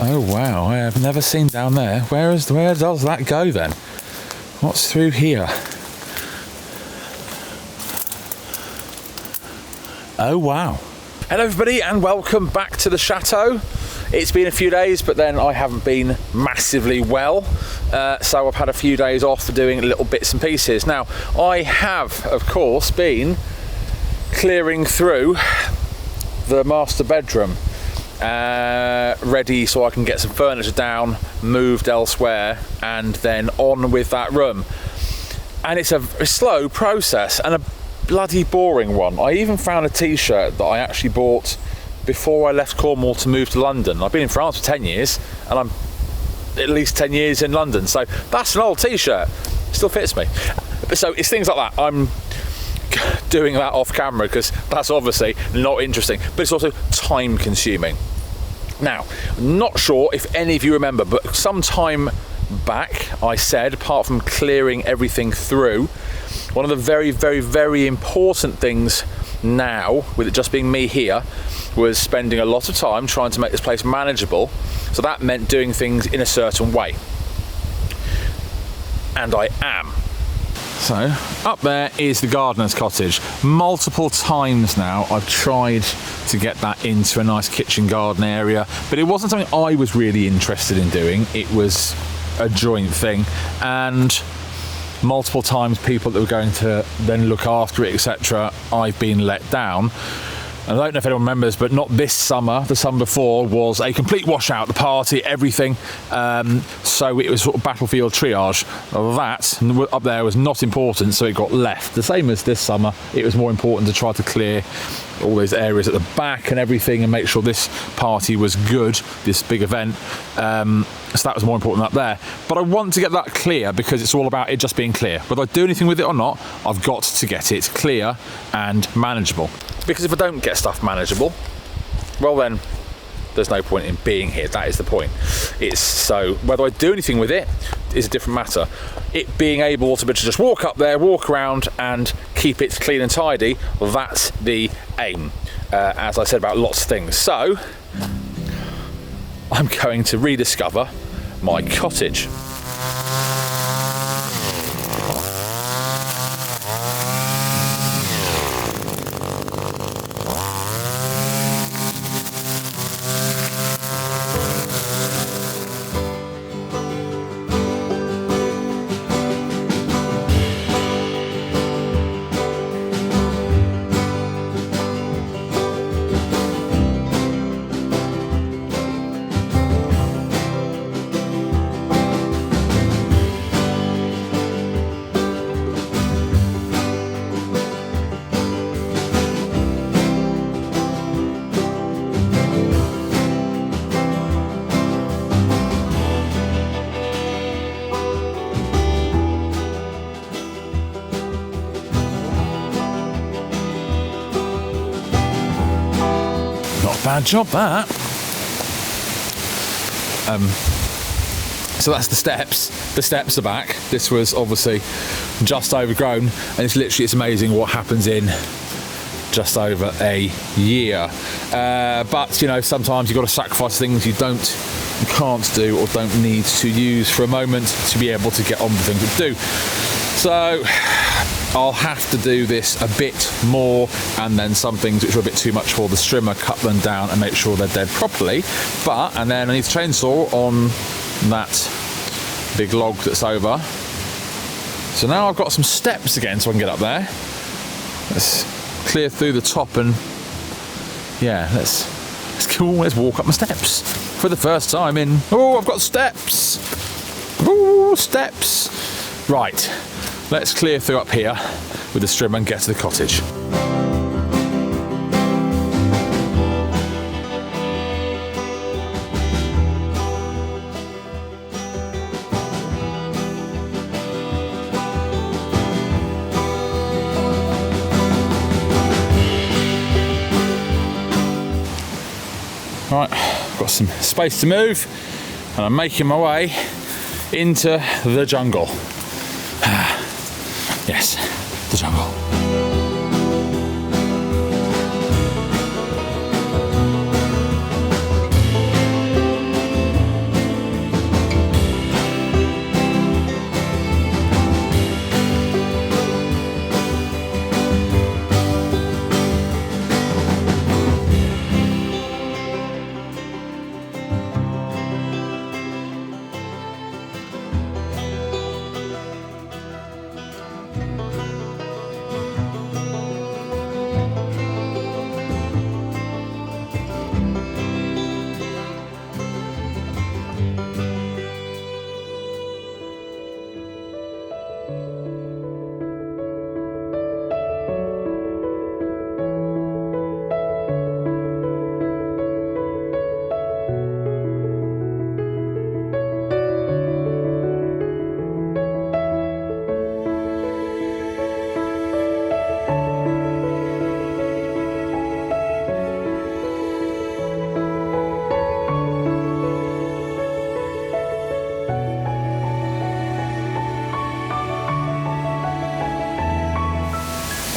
Oh wow, I have never seen down there. Where does that go then? What's through here? Oh wow. Hello everybody and welcome back to the chateau. It's been a few days, but then I haven't been massively well, so I've had a few days off for doing little bits and pieces. Now, I have, of course, been clearing through the master bedroom, ready so I can get some furniture down, moved elsewhere, and then on with that room. And it's a slow process and a bloody boring one. I even found a t-shirt that I actually bought before I left Cornwall to move to London. I've been in France for 10 years and I'm at least 10 years in London, so that's an old t-shirt. Still fits me. So it's things like that. I'm doing that off camera because that's obviously not interesting, but it's also time consuming. Now, I'm not sure if any of you remember, but some time back I said, apart from clearing everything through, one of the very, very, very important things now, with it just being me here, was spending a lot of time trying to make this place manageable. So that meant doing things in a certain way. And I am. So, up there is the gardener's cottage. Multiple times now I've tried to get that into a nice kitchen garden area, but it wasn't something I was really interested in doing. It was a joint thing, and multiple times people that were going to then look after it, etc., I've been let down. I don't know if anyone remembers, but not this summer. The summer before was a complete washout, the party, everything. So it was sort of battlefield triage. That up there was not important, so it got left. The same as this summer, it was more important to try to clear all those areas at the back and everything and make sure this party was good, this big event. So that was more important up there. But I want to get that clear because it's all about it just being clear. Whether I do anything with it or not, I've got to get it clear and manageable. Because if I don't get stuff manageable, well then, there's no point in being here. That is the point. It's so, whether I do anything with it is a different matter. It being able to just walk up there, walk around and keep it clean and tidy, well, that's the aim. As I said about lots of things. So, I'm going to rediscover my cottage. Bad job that. So that's the steps. The steps are back. This was obviously just overgrown, and it's amazing what happens in just over a year. But you know, sometimes you've got to sacrifice things you can't do or don't need to use for a moment to be able to get on with things to do. So I'll have to do this a bit more, and then some things which are a bit too much for the strimmer, cut them down and make sure they're dead properly. And then I need to chainsaw on that big log that's over. So now I've got some steps again so I can get up there. Let's clear through the top and yeah, let's walk up my steps for the first time in, I've got steps. Steps. Right. Let's clear through up here with the strimmer and get to the cottage. Right, got some space to move and I'm making my way into the jungle. Yes, the jungle.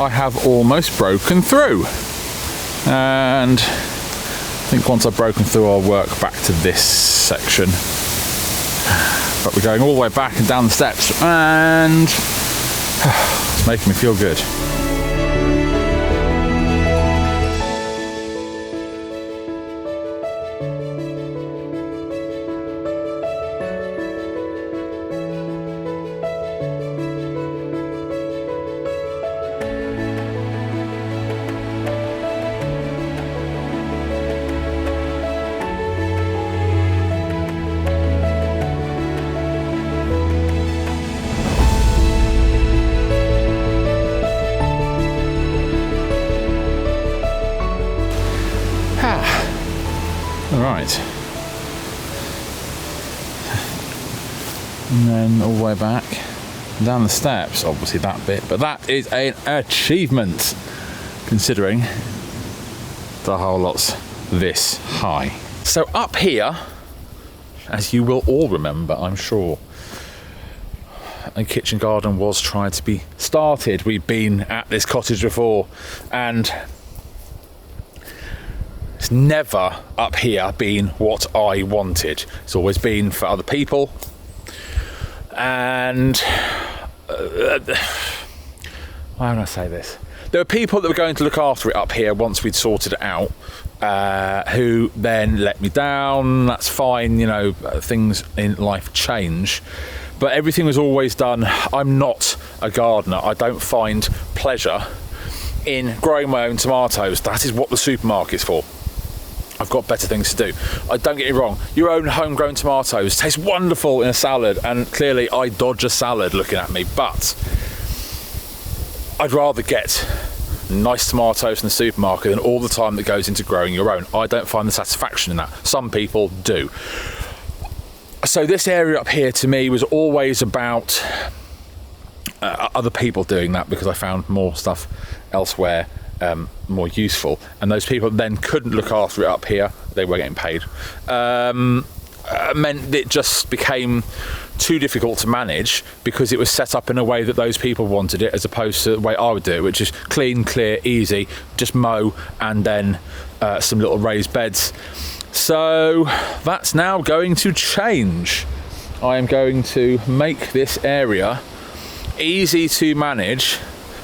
I have almost broken through. And I think once I've broken through, I'll work back to this section. But we're going all the way back and down the steps, and it's making me feel good. Alright. And then all the way back, down the steps, obviously that bit, but that is an achievement, considering the whole lot's this high. So up here, as you will all remember, I'm sure, a kitchen garden was trying to be started. We've been at this cottage before, and it's never up here been what I wanted. It's always been for other people, and how can I say this? There were people that were going to look after it up here once we'd sorted it out, who then let me down. That's fine, you know, things in life change, but everything was always done. I'm not a gardener. I don't find pleasure in growing my own tomatoes. That is what the supermarket's for. I've got better things to do. Don't get me wrong, your own homegrown tomatoes taste wonderful in a salad, and clearly I dodge a salad looking at me, but I'd rather get nice tomatoes in the supermarket than all the time that goes into growing your own. I don't find the satisfaction in that. Some people do. So this area up here to me was always about other people doing that, because I found more stuff elsewhere more useful, and those people then couldn't look after it up here. They were getting paid. Meant it just became too difficult to manage, because it was set up in a way that those people wanted it, as opposed to the way I would do it, which is clean, clear, easy, just mow and then some little raised beds. So that's now going to change. I am going to make this area easy to manage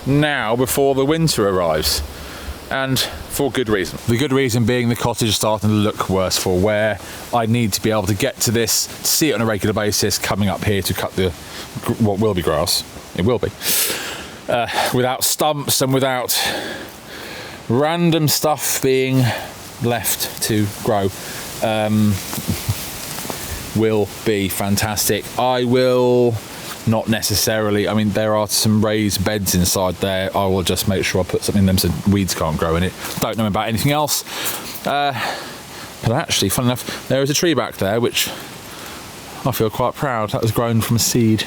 now before the winter arrives, and for good reason. The good reason being the cottage is starting to look worse for wear. I need to be able to get to this, see it on a regular basis, coming up here to cut the what will be grass. It will be without stumps and without random stuff being left to grow. Will be fantastic. I will not necessarily, I mean, there are some raised beds inside there. I will just make sure I put something in them so weeds can't grow in it. Don't know about anything else. But actually, fun enough, there is a tree back there which I feel quite proud. That was grown from a seed.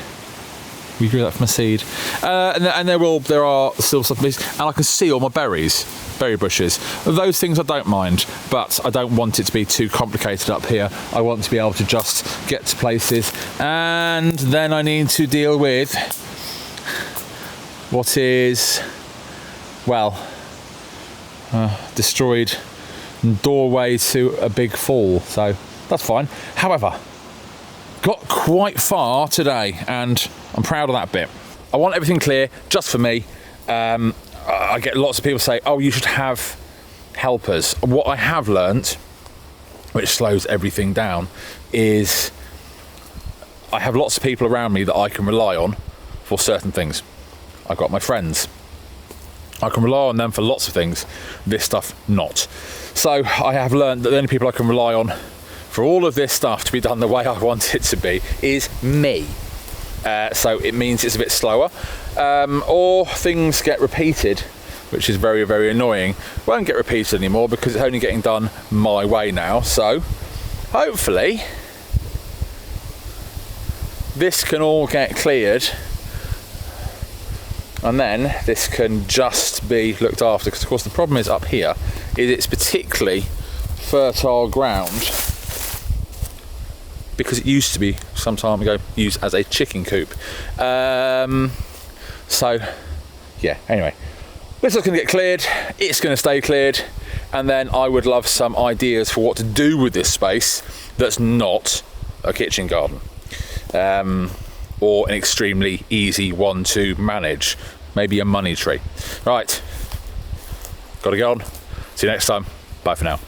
We grew that from a seed. And there are still some, and I can see all my berry bushes. Those things I don't mind, but I don't want it to be too complicated up here. I want to be able to just get to places, and then I need to deal with what is, well, destroyed doorway to a big fall, so that's fine. However, got quite far today, and I'm proud of that bit. I want everything clear just for me. I get lots of people say, oh, you should have helpers. What I have learnt, which slows everything down, is I have lots of people around me that I can rely on for certain things. I've got my friends. I can rely on them for lots of things. This stuff, not. So I have learned that the only people I can rely on for all of this stuff to be done the way I want it to be is me. So it means it's a bit slower, or things get repeated, which is very, very annoying. Won't get repeated anymore because it's only getting done my way now. So hopefully this can all get cleared, and then this can just be looked after, because of course the problem is up here is it's particularly fertile ground, because it used to be some time ago used as a chicken coop. So yeah, anyway, This is going to get cleared, it's going to stay cleared, and then I would love some ideas for what to do with this space that's not a kitchen garden, or an extremely easy one to manage, maybe a money tree. Right, gotta go on. See you next time. Bye for now.